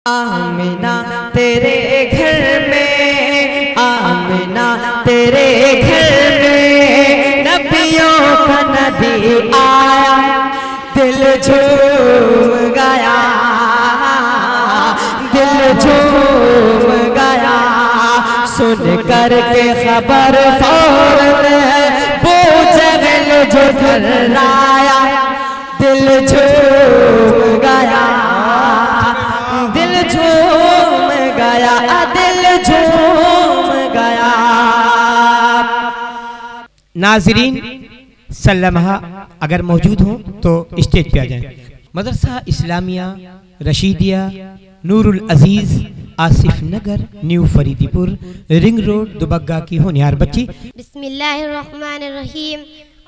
आमिना तेरे घर में, आमिना तेरे घर में नबियों का नबी आया, दिल झूम गया, दिल झूम गया। सुन कर के खबर फौरन बूजहल जो घबराया, दिल झूम गया, दिल झूम गया, दिल झूम गया। नाज़रीन सल्लमहा अगर मौजूद हों तो स्टेज पे आ जाएं। मदरसा इस्लामिया रशीदिया नूरुल अजीज आसिफ नगर न्यू फरीदीपुर रिंग रोड दुबग्गा की होनहार बच्ची। बिस्मिल्लाहिर्रहमानिर्रहीम।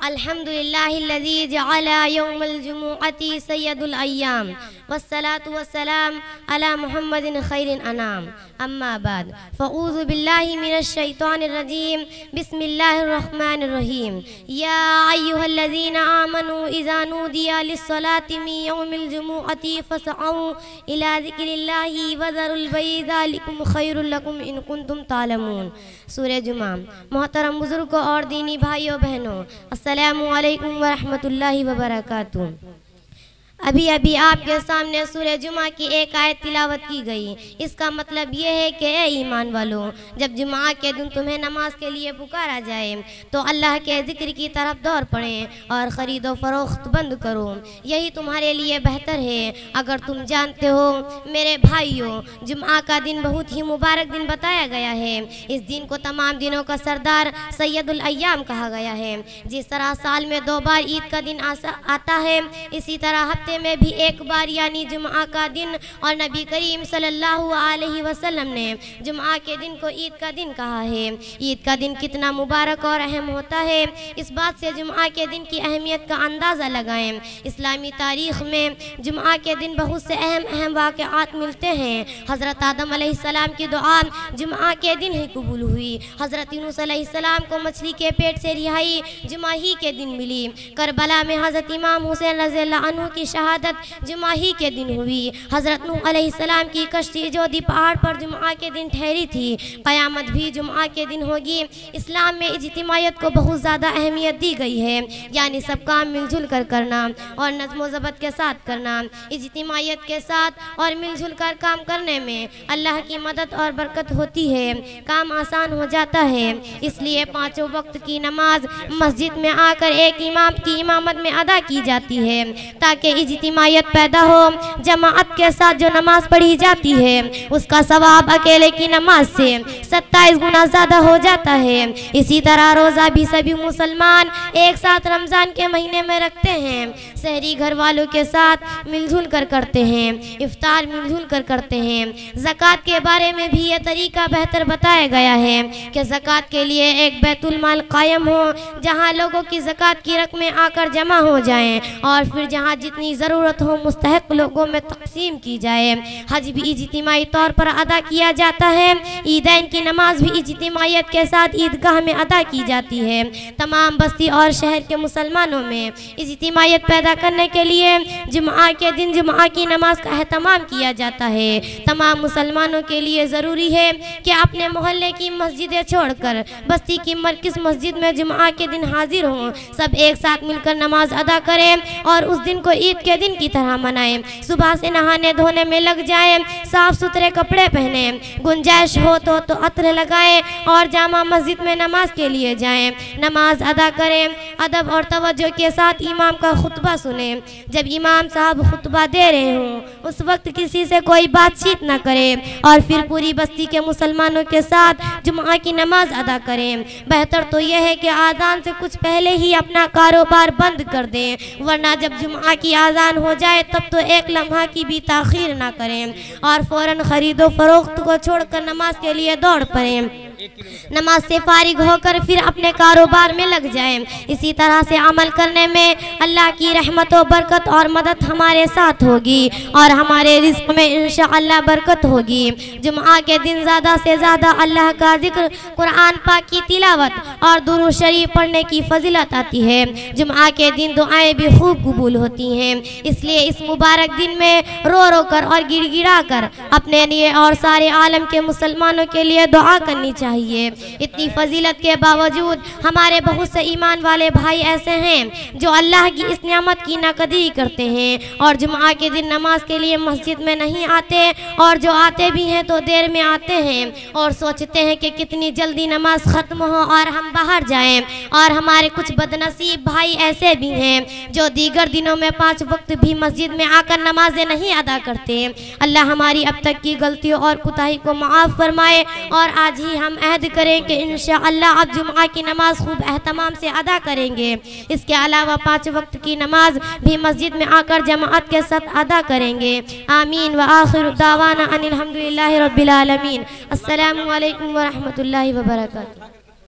अल्हम्दुलिल्लाहिल्लज़ी जअला यौमल जुमुअती सय्यदुल अय्याम वस्सलातु वस्सलाम अला मुहम्मदिन खैरिन अनाम। अम्मा बाद फ़ऊज़ु बिल्लाहि मिनश शैतानिर रजीम। बिस्मिल्लाहिर्रहमानिर्रहीम। या अय्युहल्लज़ीना आमनू इज़ा नूदिया लिस्सलाति मिन यौमिल जुमुअती फ़सअऊ इला ज़िक्रिल्लाहि वज़रुल बैअ ज़ालिकुम खैरुल लकुम इन कुंतुम तालमून। सूरह जुमा। मोहतरम बुजुर्गों और दीनी भाइयों बहनों, अस्सलामु अलैकुम व रहमतुल्लाहि व बरकातुहू। अभी अभी आपके सामने सूरह जुमा की एक आयत तिलावत की गई। इसका मतलब ये है कि ए ईमान वालों, जब जुमा के दिन तुम्हें नमाज के लिए पुकारा जाए तो अल्लाह के ज़िक्र की तरफ दौड़ पड़ें और ख़रीदो फरोख्त बंद करो, यही तुम्हारे लिए बेहतर है। अगर तुम जानते हो मेरे भाइयों, जुमा का दिन बहुत ही मुबारक दिन बताया गया है। इस दिन को तमाम दिनों का सरदार सैयदुल अय्याम कहा गया है। जिस तरह साल में 2 बार ईद का दिन आता है, इसी तरह हफ्ते में भी एक बार यानी जुमा का दिन, और नबी करीम सल्लल्लाहु अलैहि वसल्लम ने जुमा के दिन को ईद का दिन कहा है। ईद का दिन कितना मुबारक और अहम होता है, इस बात से जुमा के दिन की अहमियत का अंदाज़ा लगाएं। इस्लामी तारीख़ में जुमा के दिन बहुत से अहम वाक़यात मिलते हैं। हज़रत आदम अलैहिस्सलाम की दुआ जुमा के दिन ही कबूल हुई। हज़रत यूनुस अलैहिस्सलाम को मछली के पेट से रिहाई जुमा ही के दिन मिली। करबला में हज़रत इमाम हुसैन रज़ियल्लाहु अन्हु की शहादत जुमा ही के दिन हुई। हज़रत नूह अलैहिस्सलाम की कश्ती जोदी पहाड़ पर जुमा के दिन ठहरी थी। क़यामत भी जुमा के दिन होगी। इस्लाम में इज्तिमायत को बहुत ज़्यादा अहमियत दी गई है, यानी सब काम मिलजुल कर करना और नज़्म ज़ब्त के साथ करना। इज्तिमायत के साथ और मिलजुल कर काम करने में अल्लाह की मदद और बरकत होती है, काम आसान हो जाता है। इसलिए 5 वक्त की नमाज मस्जिद में आकर एक इमाम की इमामत में अदा की जाती है, ताकि इज्तिमायत पैदा हो। जमाअत के साथ जो नमाज पढ़ी जाती है उसका सवाब अकेले की नमाज से 27 गुना ज़्यादा हो जाता है। इसी तरह रोज़ा भी सभी मुसलमान एक साथ रमज़ान के महीने में रखते हैं। शहरी घर वालों के साथ मिलजुल कर करते हैं, इफ्तार मिलजुल कर करते हैं। ज़कात के बारे में भी ये तरीका बेहतर बताया गया है कि ज़कात के लिए एक बैतुल माल कायम हो, जहाँ लोगों की ज़कात की रकमें आकर जमा हो जाएं और फिर जहाँ जितनी ज़रूरत हो मुस्तहक़ लोगों में तक़सीम की जाए। हज भी इज्तिमाई तौर पर अदा किया जाता है। ईदैन की नमाज भी इज्तिमायत के साथ ईदगाह में अदा की जाती है। तमाम बस्ती और शहर के मुसलमानों में इज्तिमायत पैदा करने के लिए जुमा के दिन जुमा की नमाज का एहतमाम किया जाता है। तमाम मुसलमानों के लिए ज़रूरी है कि अपने मोहल्ले की मस्जिदें छोड़कर बस्ती की मरकज़ मस्जिद में जुमा के दिन हाजिर हों, सब एक साथ मिलकर नमाज अदा करें और उस दिन को ईद के दिन की तरह मनाएं। सुबह से नहाने धोने में लग जाएं, साफ़ सुथरे कपड़े पहने, गुंजाइश हो तो अत्र लगाएं और जामा मस्जिद में नमाज के लिए जाएं। नमाज अदा करें, अदब और तवज्जो के साथ इमाम का खुतबा सुने। जब इमाम साहब खुतबा दे रहे हों उस वक्त किसी से कोई बातचीत न करें और फिर पूरी बस्ती के मुसलमानों के साथ जुमा की नमाज अदा करें। बेहतर तो यह है कि आज़ान से कुछ पहले ही अपना कारोबार बंद कर दें, वरना जब जुमा की आज़ान हो जाए तब तो एक लम्हा की भी ताख़ीर ना करें और फ़ौरन ख़रीदो फरोख्त को छोड़कर नमाज के लिए दौड़ पड़ें। नमाज से फारिग होकर फिर अपने कारोबार में लग जाएं। इसी तरह से अमल करने में अल्लाह की रहमत व बरकत और मदद हमारे साथ होगी और हमारे रिज़्क़ में इंशाअल्लाह बरकत होगी। जुम्आ के दिन ज़्यादा से ज़्यादा अल्लाह का जिक्र, कुरान पाक की तिलावत और दुरूद शरीफ पढ़ने की फजीलत आती है। जुम्आ के दिन दुआएं भी खूब कबूल होती हैं। इसलिए इस मुबारक दिन में रो रो कर और गिड़गिड़ा कर अपने लिए और सारे आलम के मुसलमानों के लिए दुआ करनी चाहिए। इतनी फजीलत के बावजूद हमारे बहुत से ईमान वाले भाई ऐसे हैं जो अल्लाह की इस नियामत की नाकदरी करते हैं और जुम्आ के दिन नमाज के लिए मस्जिद में नहीं आते, और जो आते भी हैं तो देर में आते हैं और सोचते हैं कि कितनी जल्दी नमाज ख़त्म हो और हम बाहर जाएं। और हमारे कुछ बदनसीब भाई ऐसे भी हैं जो दीगर दिनों में 5 वक्त भी मस्जिद में आकर नमाजें नहीं अदा करते। अल्लाह हमारी अब तक की गलतियों और कोताही को माफ़ फरमाए और आज ही हम अहद करें कि इंशाअल्लाह अब जुम्आ की नमाज खूब एहतमाम से अदा करेंगे। इसके अलावा 5 वक्त की नमाज भी मस्जिद में आकर जमाअत के साथ अदा करेंगे। आमीन व आखिर दावाना अनिल हम्दुलिल्लाहि रब्बिल आलमीन। अस्सलामु अलैकुम व रहमतुल्लाहि व बरकातुहू।